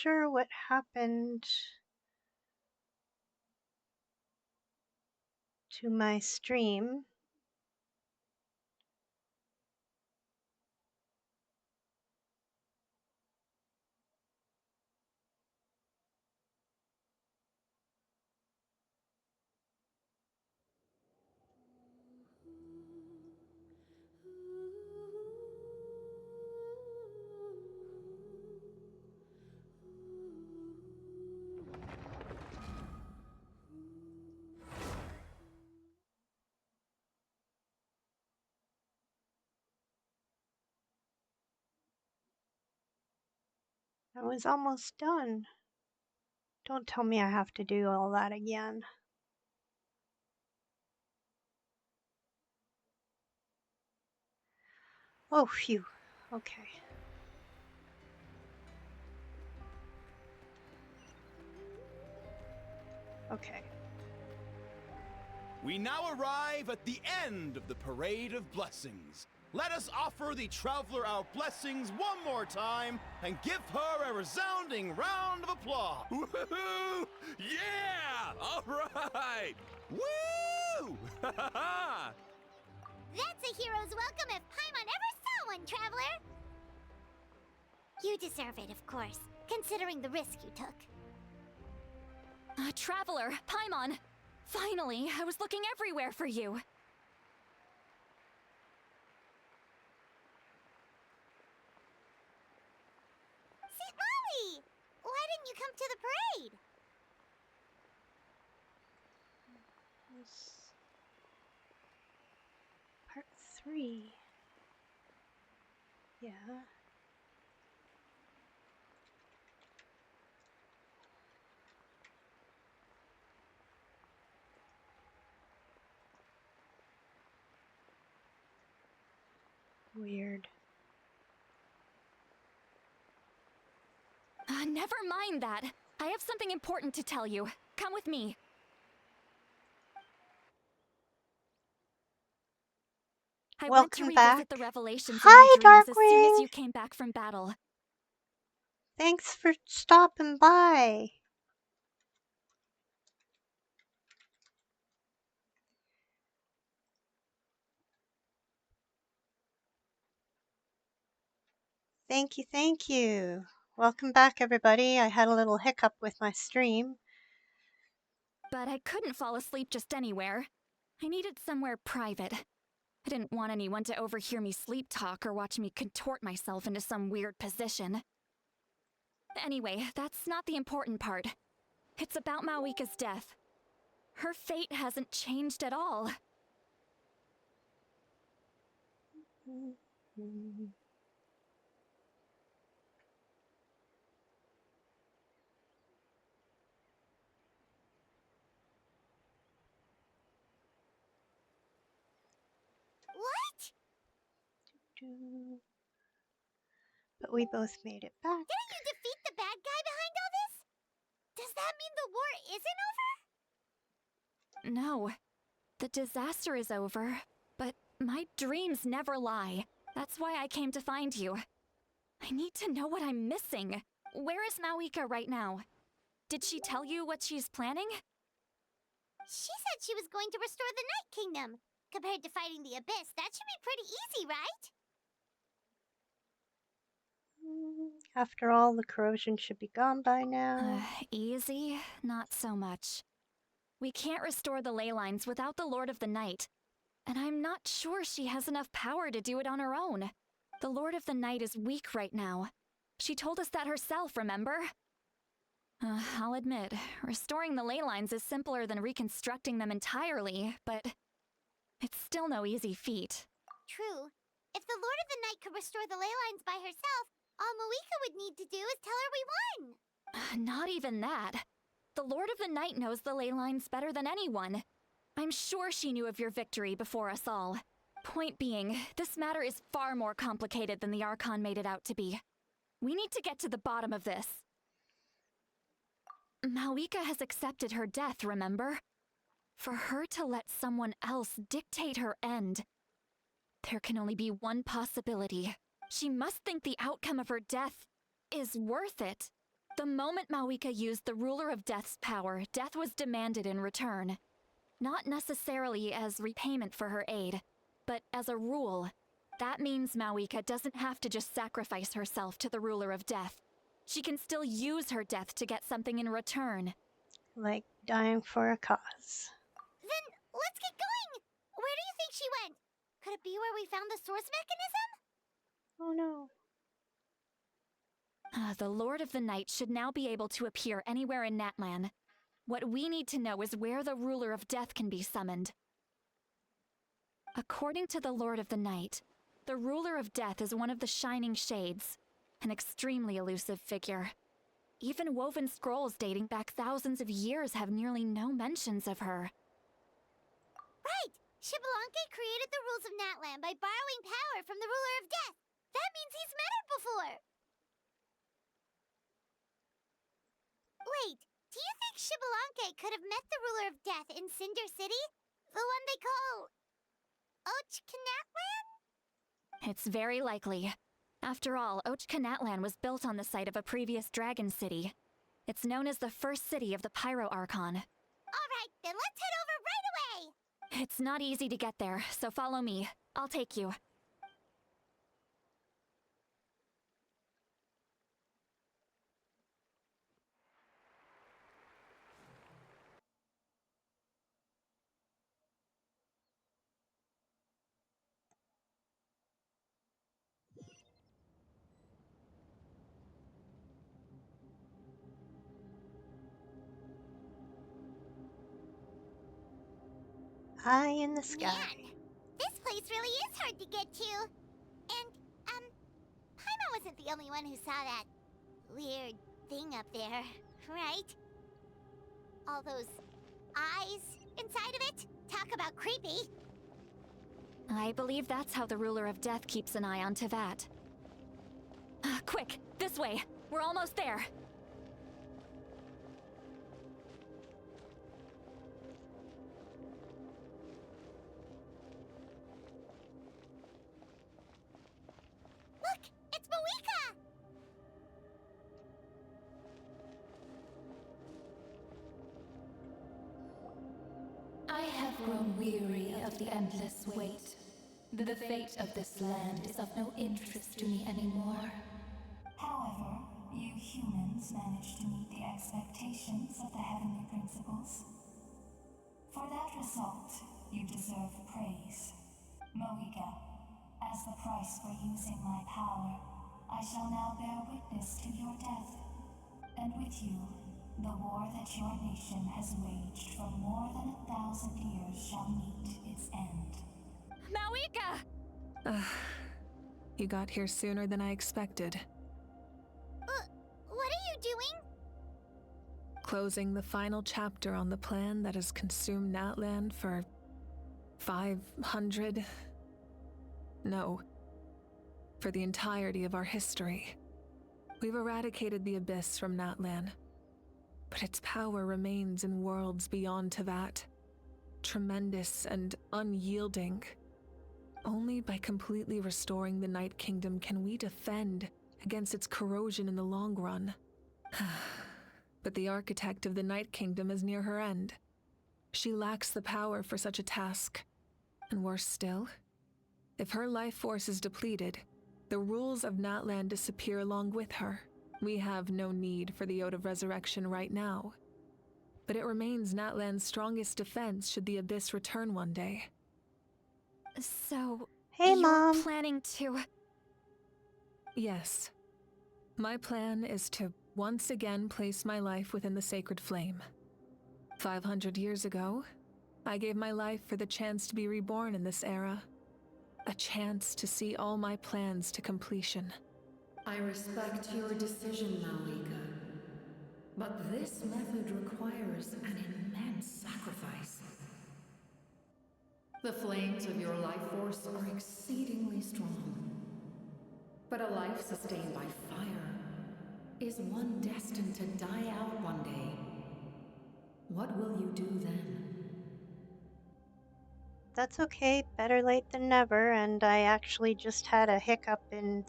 sure what happened to my stream. I was almost done. Don't tell me I have to do all that again. Oh, phew. Okay. Okay. We now arrive at the end of the Parade of Blessings. Let us offer the traveler our blessings one more time and give her a resounding round of applause. Woohoo! Yeah! All right! Woo! That's a hero's welcome if Paimon ever saw one, traveler! You deserve it, of course, considering the risk you took. Traveler, Paimon! Finally, I was looking everywhere for you. St. Molly! Why didn't you come to the parade? Part 3. Yeah. Weird. Never mind that. I have something important to tell you. Come with me. I went to Welcome revisit back. the revelations in my Hi, dreams as soon Darkwing! as you came back from battle. Thanks for stopping by. Thank you, thank you. Welcome back, everybody. I had a little hiccup with my stream. But I couldn't fall asleep just anywhere. I needed somewhere private. I didn't want anyone to overhear me sleep talk or watch me contort myself into some weird position. Anyway, that's not the important part. It's about Mawika's death. Her fate hasn't changed at all. What? But we both made it back. Didn't you defeat the bad guy behind all this? Does that mean the war isn't over? No. The disaster is over, but my dreams never lie. That's why I came to find you. I need to know what I'm missing. Where is Mawika right now? Did she tell you what she's planning? She said she was going to restore the Night Kingdom. Compared to fighting the Abyss, that should be pretty easy, right? After all, the corrosion should be gone by now. Easy? Not so much. We can't restore the ley lines without the Lord of the Night. And I'm not sure she has enough power to do it on her own. The Lord of the Night is weak right now. She told us that herself, remember? I'll admit, restoring the ley lines is simpler than reconstructing them entirely, but it's still no easy feat. True. If the Lord of the Night could restore the ley lines by herself, all Mawika would need to do is tell her we won. Not even that. The Lord of the Night knows the ley lines better than anyone. I'm sure she knew of your victory before us all. Point being, this matter is far more complicated than the Archon made it out to be. We need to get to the bottom of this. Mawika has accepted her death, remember? For her to let someone else dictate her end, there can only be one possibility. She must think the outcome of her death is worth it. The moment Mawika used the Ruler of Death's power, death was demanded in return. Not necessarily as repayment for her aid, but as a rule. That means Mawika doesn't have to just sacrifice herself to the Ruler of Death. She can still use her death to get something in return. Like dying for a cause. Then let's get going! Where do you think she went? Could it be where we found the source mechanism? Oh no. The Lord of the Night should now be able to appear anywhere in Natlan. What we need to know is where the Ruler of Death can be summoned. According to the Lord of the Night, the Ruler of Death is one of the Shining Shades, an extremely elusive figure. Even woven scrolls dating back thousands of years have nearly no mentions of her. Right! Xbalanque created the rules of Natlan by borrowing power from the Ruler of Death. That means he's met her before! Wait, do you think Xbalanque could have met the Ruler of Death in Cinder City? The one they call... Ochkanatlan? It's very likely. After all, Ochkanatlan was built on the site of a previous dragon city. It's known as the first city of the Pyro Archon. Alright, then let's head over right away! It's not easy to get there, so follow me. I'll take you. Eye in the sky. Man, this place really is hard to get to. And, Paimon wasn't the only one who saw that weird thing up there, right? All those eyes inside of it? Talk about creepy. I believe that's how the Ruler of Death keeps an eye on Tevat. Quick, this way! We're almost there! Look, it's Mawika! I have grown weary of the endless wait. The fate of this land is of no interest to me anymore. However, you humans managed to meet the expectations of the heavenly principles. For that result, you deserve praise. Mohiga, as the price for using my power, I shall now bear witness to your death. And with you, the war that your nation has waged for more than 1,000 years shall meet its end. Mawika! You got here sooner than I expected. What are you doing? Closing the final chapter on the plan that has consumed Natlan for 500... No. For the entirety of our history. We've eradicated the Abyss from Natlan, but its power remains in worlds beyond Tevat. Tremendous and unyielding. Only by completely restoring the Night Kingdom can we defend against its corrosion in the long run. But the architect of the Night Kingdom is near her end. She lacks the power for such a task. And worse still, if her life force is depleted, the rules of Natlan disappear along with her. We have no need for the Ode of Resurrection right now. But it remains Natlan's strongest defense should the Abyss return one day. So, Hey, you're Mom. planning to... Yes. My plan is to once again place my life within the sacred flame. 500 years ago, I gave my life for the chance to be reborn in this era. A chance to see all my plans to completion. I respect your decision, Malika. But this method requires an immense sacrifice. The flames of your life force are exceedingly strong. But a life sustained by fire is one destined to die out one day. What will you do then? That's okay, better late than never, and I actually just had a hiccup in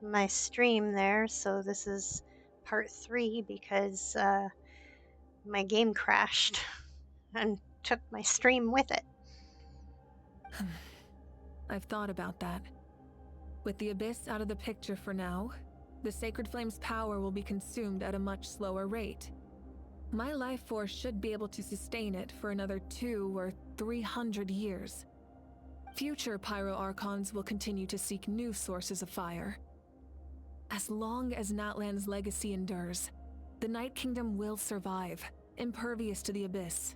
my stream there, so this is part 3 because my game crashed and took my stream with it. I've thought about that. With the Abyss out of the picture for now, the Sacred Flame's power will be consumed at a much slower rate. My life force should be able to sustain it for another 200 or 300 years. Future Pyro-Archons will continue to seek new sources of fire. As long as Natlan's legacy endures, the Night Kingdom will survive, impervious to the Abyss.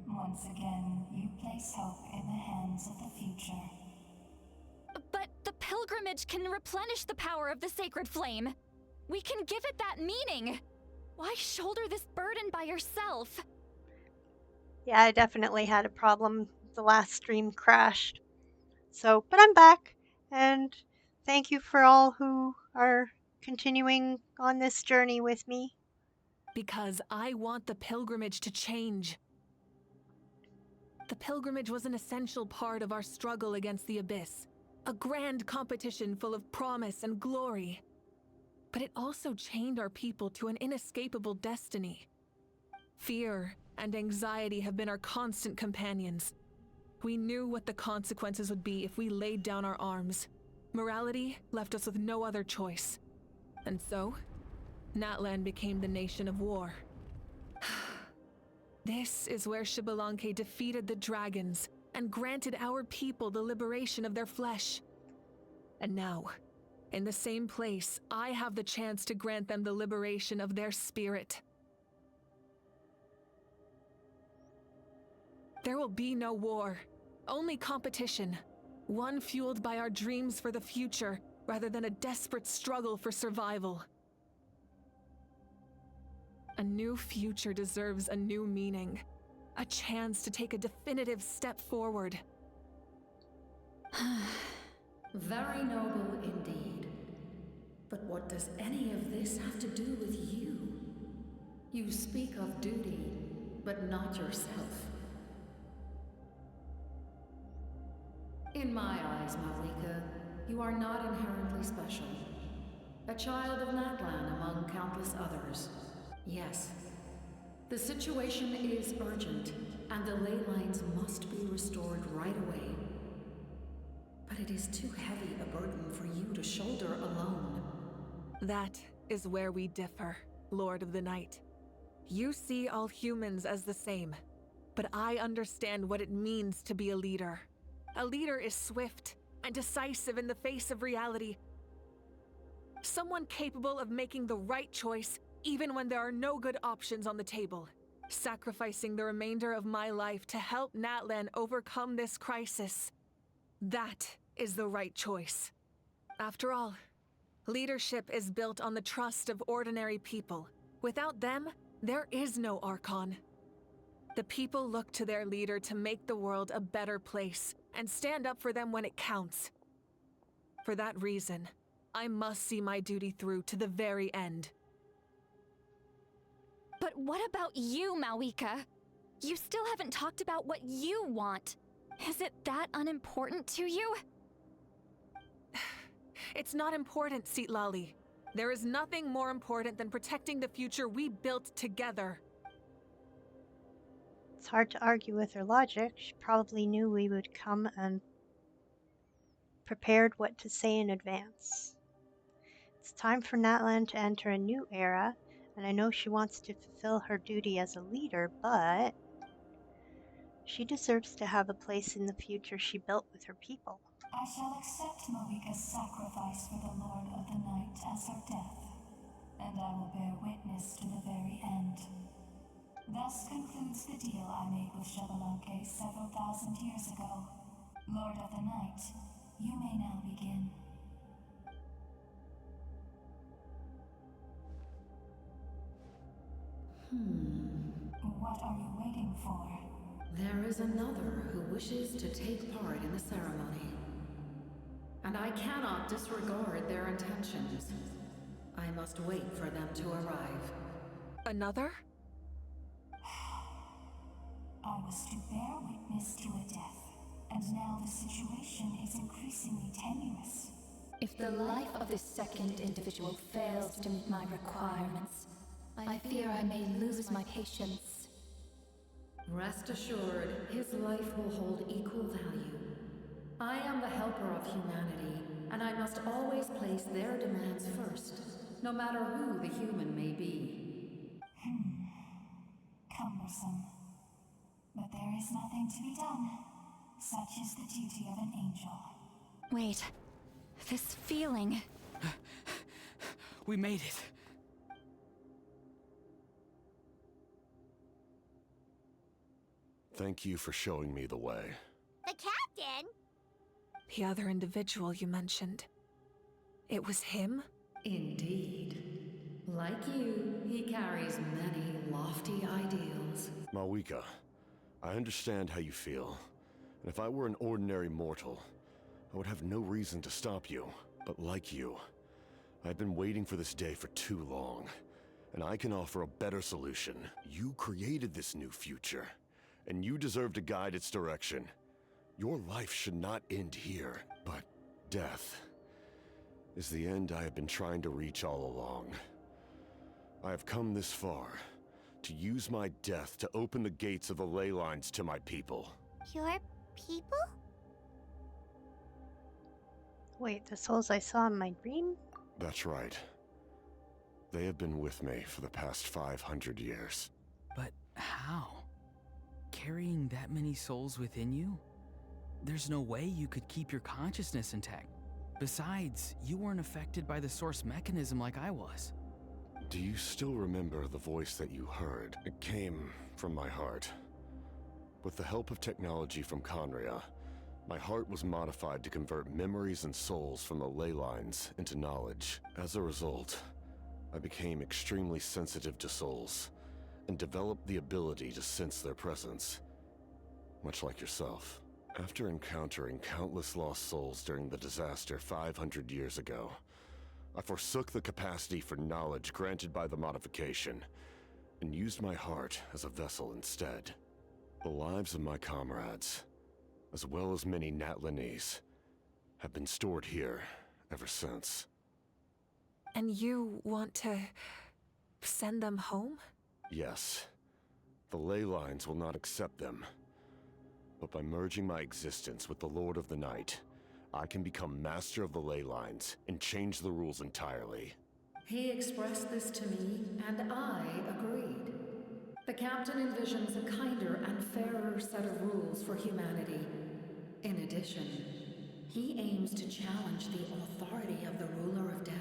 Once again, you place hope in the hands of the future. But the pilgrimage can replenish the power of the Sacred Flame. We can give it that meaning. Why shoulder this burden by yourself? Yeah, I definitely had a problem. The last stream crashed. But I'm back, and thank you for all who are continuing on this journey with me. Because I want the pilgrimage to change. The pilgrimage was an essential part of our struggle against the Abyss, a grand competition full of promise and glory. But it also chained our people to an inescapable destiny. Fear and anxiety have been our constant companions. We knew what the consequences would be if we laid down our arms. Morality left us with no other choice. And so, Natlan became the nation of war. This is where Xbalanque defeated the dragons and granted our people the liberation of their flesh. And now, in the same place, I have the chance to grant them the liberation of their spirit. There will be no war, only competition. One fueled by our dreams for the future, rather than a desperate struggle for survival. A new future deserves a new meaning. A chance to take a definitive step forward. Very noble indeed. But what does any of this have to do with you? You speak of duty, but not yourself. In my eyes, Malika, you are not inherently special. A child of Natlan among countless others. Yes, the situation is urgent, and the ley lines must be restored right away. But it is too heavy a burden for you to shoulder alone. That is where we differ, Lord of the Night. You see all humans as the same, but I understand what it means to be a leader. A leader is swift and decisive in the face of reality. Someone capable of making the right choice even when there are no good options on the table. Sacrificing the remainder of my life to help Natlan overcome this crisis. That is the right choice. After all, leadership is built on the trust of ordinary people. Without them, there is no Archon. The people look to their leader to make the world a better place and stand up for them when it counts. For that reason, I must see my duty through to the very end. But what about you, Malika? You still haven't talked about what you want. Is it that unimportant to you? It's not important, Citlali. There is nothing more important than protecting the future we built together. It's hard to argue with her logic. She probably knew we would come and prepared what to say in advance. It's time for Natlan to enter a new era, and I know she wants to fulfill her duty as a leader, but she deserves to have a place in the future she built with her people. I shall accept Malika's sacrifice for the Lord of the Night as her death, and I will bear witness to the very end. Thus concludes the deal I made with Xbalanque several thousand years ago. Lord of the Night, you may now begin. What are you waiting for? There is another who wishes to take part in the ceremony. And I cannot disregard their intentions. I must wait for them to arrive. Another? I was to bear witness to a death, and now the situation is increasingly tenuous. If the life of this second individual fails to meet my requirements, I fear I may lose my patience. Rest assured, his life will hold equal value. I am the helper of humanity, and I must always place their demands first, no matter who the human may be. Cumbersome. But there is nothing to be done. Such is the duty of an angel. Wait. This feeling. We made it. Thank you for showing me the way. The captain? The other individual you mentioned. It was him? Indeed. Like you, he carries many lofty ideals. Mawika, I understand how you feel. And if I were an ordinary mortal, I would have no reason to stop you. But like you, I've been waiting for this day for too long. And I can offer a better solution. You created this new future, and you deserve to guide its direction. Your life should not end here, but death is the end I have been trying to reach all along. I have come this far to use my death to open the gates of the ley lines to my people. Your people? Wait, the souls I saw in my dream? That's right. They have been with me for the past 500 years. But how? Carrying that many souls within you? There's no way you could keep your consciousness intact. Besides, you weren't affected by the source mechanism like I was. Do you still remember the voice that you heard? It came from my heart. With the help of technology from Conria, my heart was modified to convert memories and souls from the ley lines into knowledge. As a result, I became extremely sensitive to souls, and developed the ability to sense their presence, much like yourself. After encountering countless lost souls during the disaster 500 years ago, I forsook the capacity for knowledge granted by the modification, and used my heart as a vessel instead. The lives of my comrades, as well as many Natlanese, have been stored here ever since. And you want to send them home? Yes. The ley lines will not accept them. But by merging my existence with the Lord of the Night, I can become master of the ley lines and change the rules entirely. He expressed this to me, and I agreed. The captain envisions a kinder and fairer set of rules for humanity. In addition, he aims to challenge the authority of the ruler of death.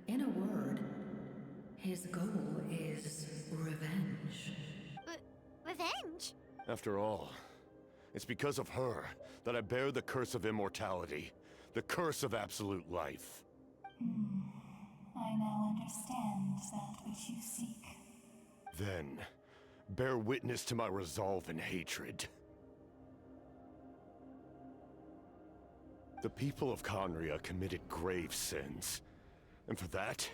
In a word, his goal is revenge. Revenge? After all, it's because of her that I bear the curse of immortality, the curse of absolute life. I now understand that which you seek. Then, bear witness to my resolve and hatred. The people of Conria committed grave sins, and for that,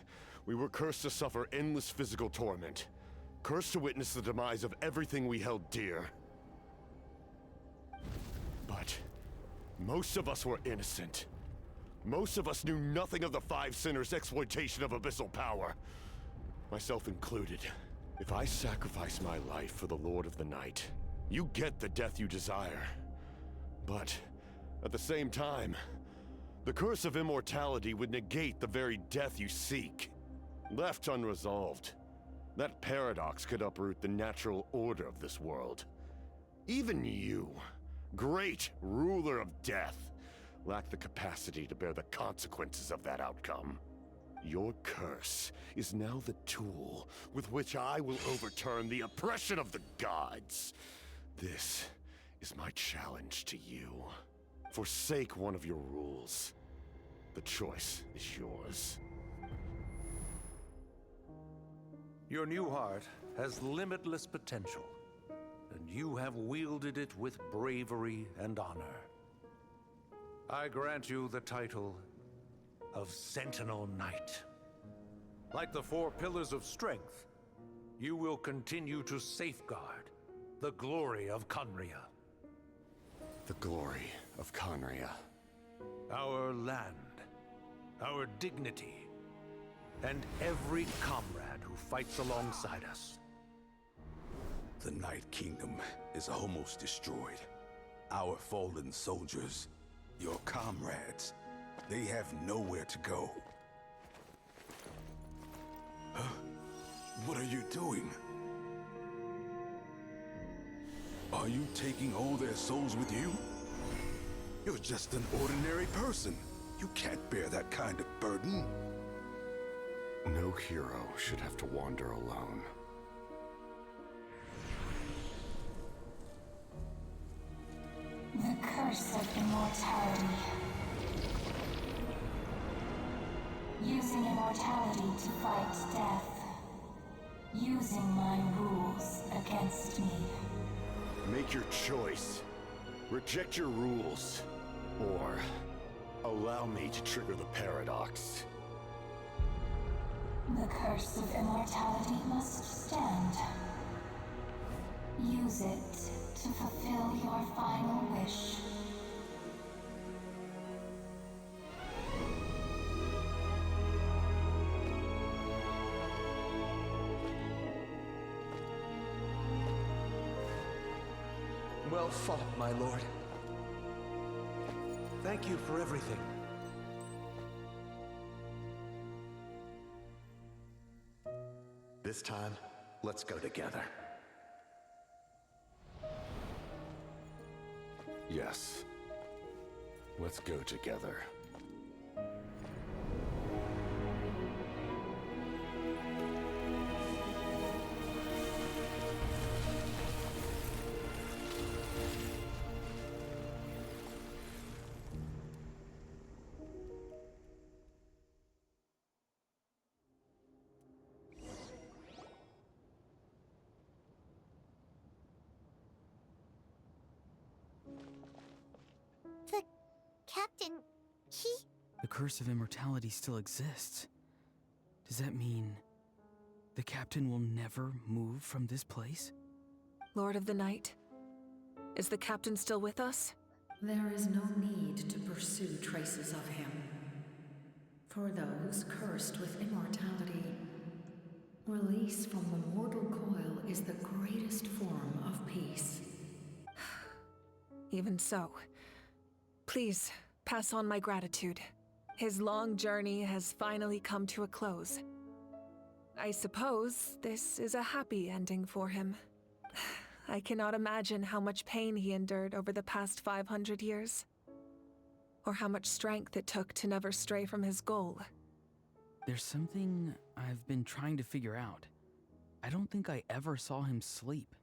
we were cursed to suffer endless physical torment, cursed to witness the demise of everything we held dear. But most of us were innocent. Most of us knew nothing of the Five Sinners' exploitation of abyssal power, myself included. If I sacrifice my life for the Lord of the Night, you get the death you desire. But at the same time, the curse of immortality would negate the very death you seek. Left unresolved, that paradox could uproot the natural order of this world. Even you, great ruler of death, lack the capacity to bear the consequences of that outcome. Your curse is now the tool with which I will overturn the oppression of the gods. This is my challenge to you. Forsake one of your rules. The choice is yours. Your new heart has limitless potential, and you have wielded it with bravery and honor. I grant you the title of Sentinel Knight. Like the four pillars of strength, you will continue to safeguard the glory of Conria. The glory of Conria. Our land our dignity, and every comrade who fights alongside us. The Night Kingdom is almost destroyed. Our fallen soldiers, your comrades, they have nowhere to go. Huh? What are you doing? Are you taking all their souls with you? You're just an ordinary person. You can't bear that kind of burden. No hero should have to wander alone. The curse of immortality. Using immortality to fight death. Using my rules against me. Make your choice. Reject your rules. Or allow me to trigger the paradox. The curse of immortality must stand. Use it to fulfill your final wish. Well fought, my lord. Thank you for everything. This time, let's go together. Yes. Let's go together. The captain, he... The curse of immortality still exists. Does that mean the captain will never move from this place? Lord of the Night, is the captain still with us? There is no need to pursue traces of him. For those cursed with immortality, release from the mortal coil is the greatest form of peace. Even so, please pass on my gratitude. His long journey has finally come to a close. I suppose this is a happy ending for him. I cannot imagine how much pain he endured over the past 500 years. Or how much strength it took to never stray from his goal. There's something I've been trying to figure out. I don't think I ever saw him sleep.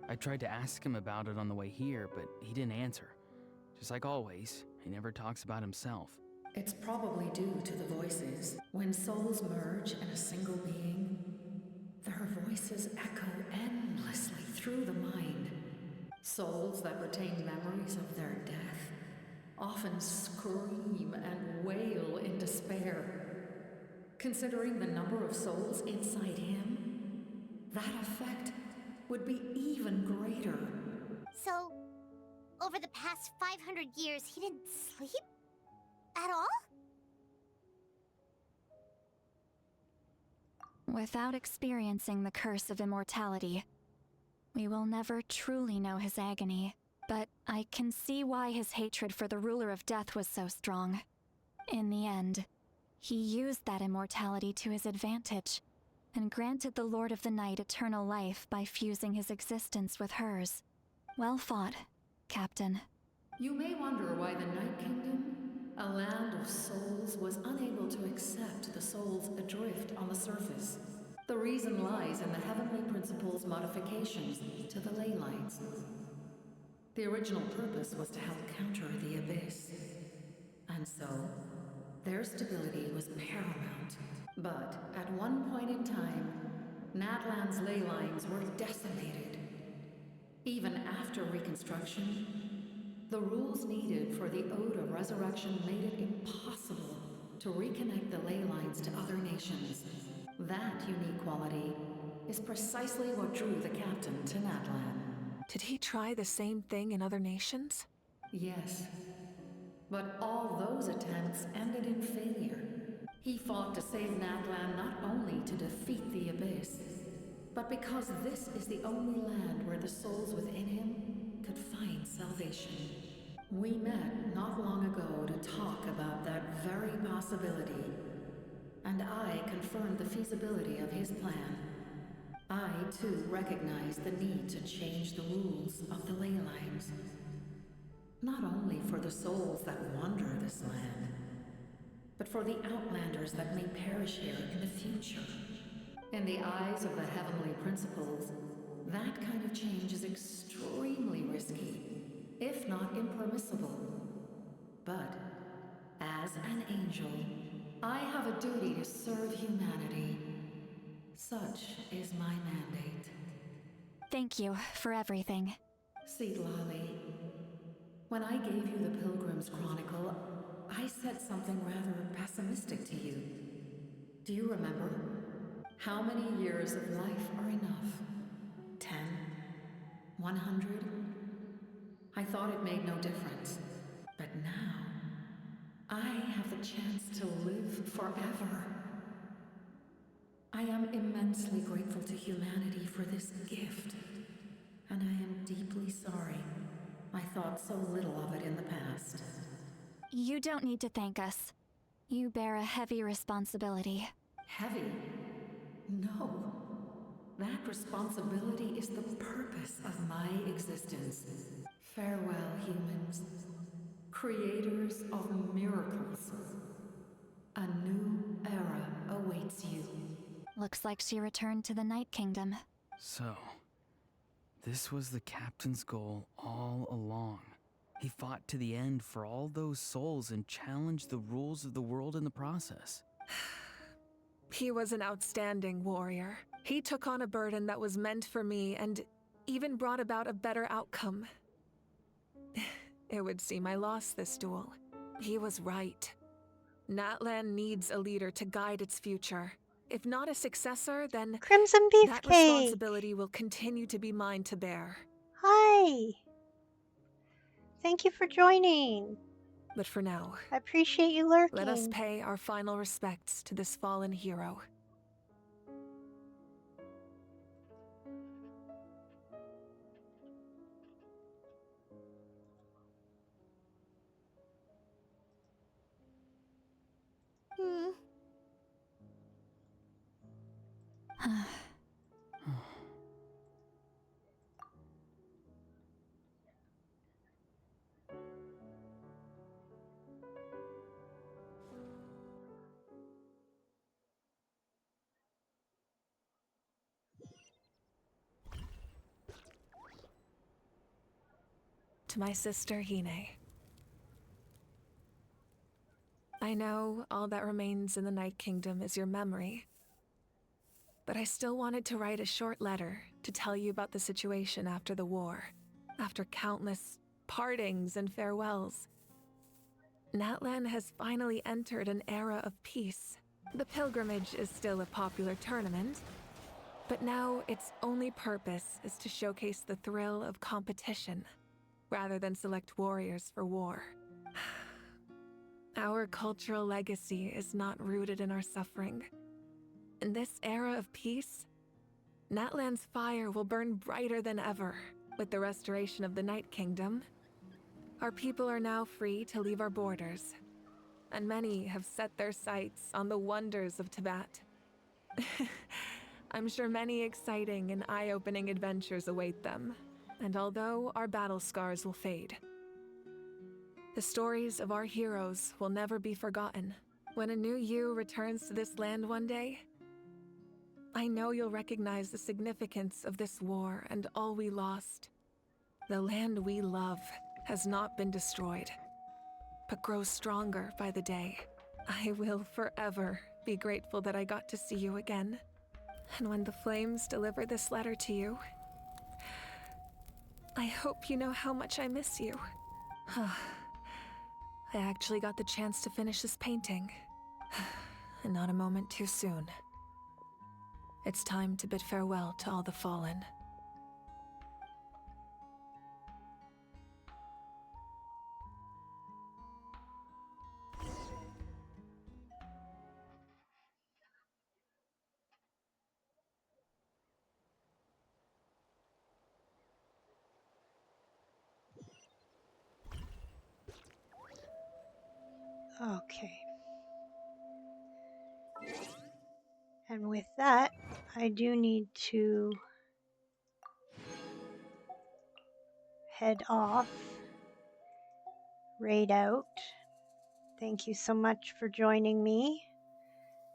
I tried to ask him about it on the way here, but he didn't answer. Just like always, he never talks about himself. It's probably due to the voices. When souls merge in a single being, their voices echo endlessly through the mind. Souls that retain memories of their death often scream and wail in despair. Considering the number of souls inside him, that effect would be even greater. So, over the past 500 years, he didn't sleep? At all? Without experiencing the curse of immortality, we will never truly know his agony. But I can see why his hatred for the ruler of death was so strong. In the end, he used that immortality to his advantage, and granted the Lord of the Night eternal life by fusing his existence with hers. Well fought, Captain. You may wonder why the Night Kingdom, a land of souls, was unable to accept the souls adrift on the surface. The reason lies in the Heavenly Principle's modifications to the ley lines. The original purpose was to help counter the Abyss. And so, their stability was paramount. But at one point in time, Natlan's ley lines were decimated. Even after reconstruction, the rules needed for the Ode of Resurrection made it impossible to reconnect the ley lines to other nations. That unique quality is precisely what drew the captain to Natlan. Did he try the same thing in other nations? Yes, but all those attempts ended in failure. He fought to save Natlan not only to defeat the Abyss, but because this is the only land where the souls within him could find salvation. We met not long ago to talk about that very possibility, and I confirmed the feasibility of his plan. I, too, recognize the need to change the rules of the ley lines. Not only for the souls that wander this land, but for the outlanders that may perish here in the future. In the eyes of the heavenly principles, that kind of change is extremely risky, if not impermissible. But, as an angel, I have a duty to serve humanity. Such is my mandate. Thank you for everything. See, Lolly, when I gave you the Pilgrim's Chronicle, I said something rather pessimistic to you. Do you remember? How many years of life are enough? 10? 100? I thought it made no difference. But now, I have the chance to live forever. I am immensely grateful to humanity for this gift. And I am deeply sorry I thought so little of it in the past. You don't need to thank us. You bear a heavy responsibility. Heavy? No. That responsibility is the purpose of my existence. Farewell, humans. Creators of miracles. A new era awaits you. Looks like she returned to the Night Kingdom. So, this was the captain's goal all along. He fought to the end for all those souls and challenged the rules of the world in the process. He was an outstanding warrior. He took on a burden that was meant for me and even brought about a better outcome. It would seem I lost this duel. He was right. Natlan needs a leader to guide its future. If not a successor, then Crimson that Beefcake! responsibility will continue to be mine to bear. Hi! Thank you for joining. But for now, I appreciate you lurking. let us pay our final respects to this fallen hero. To my sister Hine. I know all that remains in the Night Kingdom is your memory, but I still wanted to write a short letter to tell you about the situation after the war, after countless partings and farewells. Natlan has finally entered an era of peace. The pilgrimage is still a popular tournament, but now its only purpose is to showcase the thrill of competition, rather than select warriors for war. Our cultural legacy is not rooted in our suffering. In this era of peace, Natlan's fire will burn brighter than ever. With the restoration of the Night Kingdom, our people are now free to leave our borders, and many have set their sights on the wonders of Tibet. I'm sure many exciting and eye-opening adventures await them, and although our battle scars will fade, the stories of our heroes will never be forgotten. When a new you returns to this land one day, I know you'll recognize the significance of this war and all we lost. The land we love has not been destroyed, but grows stronger by the day. I will forever be grateful that I got to see you again. And when the flames deliver this letter to you, I hope you know how much I miss you. I actually got the chance to finish this painting, and not a moment too soon. It's time to bid farewell to all the fallen. Okay. And with that, I do need to head off, raid out. Thank you so much for joining me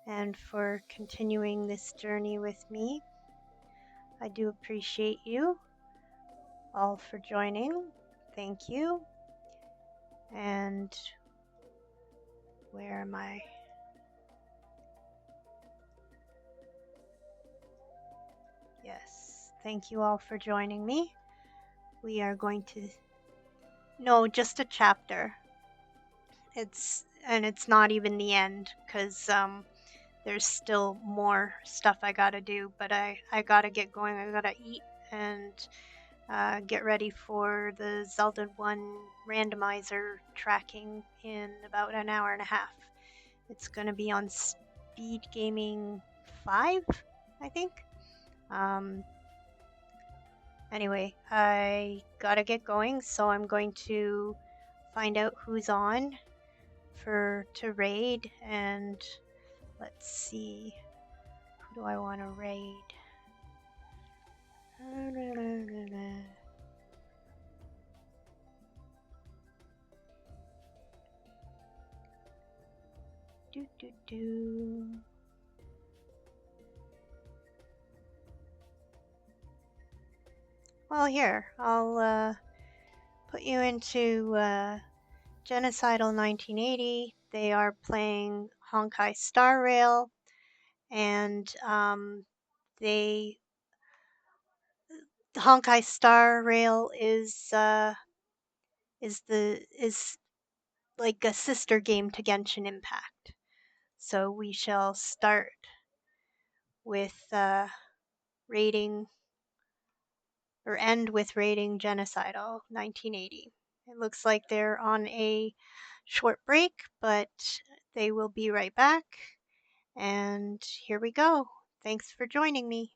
and for continuing this journey with me. I do appreciate you all for joining. Thank you. And where am I? Yes. Thank you all for joining me. We are going to... No, just a chapter. It's not even the end because there's still more stuff I gotta do, but I gotta get going. I gotta eat and get ready for the Zelda 1 randomizer tracking in about an hour and a half. It's gonna be on Speed Gaming 5, I think. Anyway, I gotta get going, so I'm going to find out who's on to raid, and let's see, who do I want to raid? Well, here, I'll put you into Genocidal 1980. They are playing Honkai Star Rail, and Honkai Star Rail is like a sister game to Genshin Impact. So we shall start with rating, or end with rating Genocidal 1980. It looks like they're on a short break, but they will be right back. And here we go. Thanks for joining me.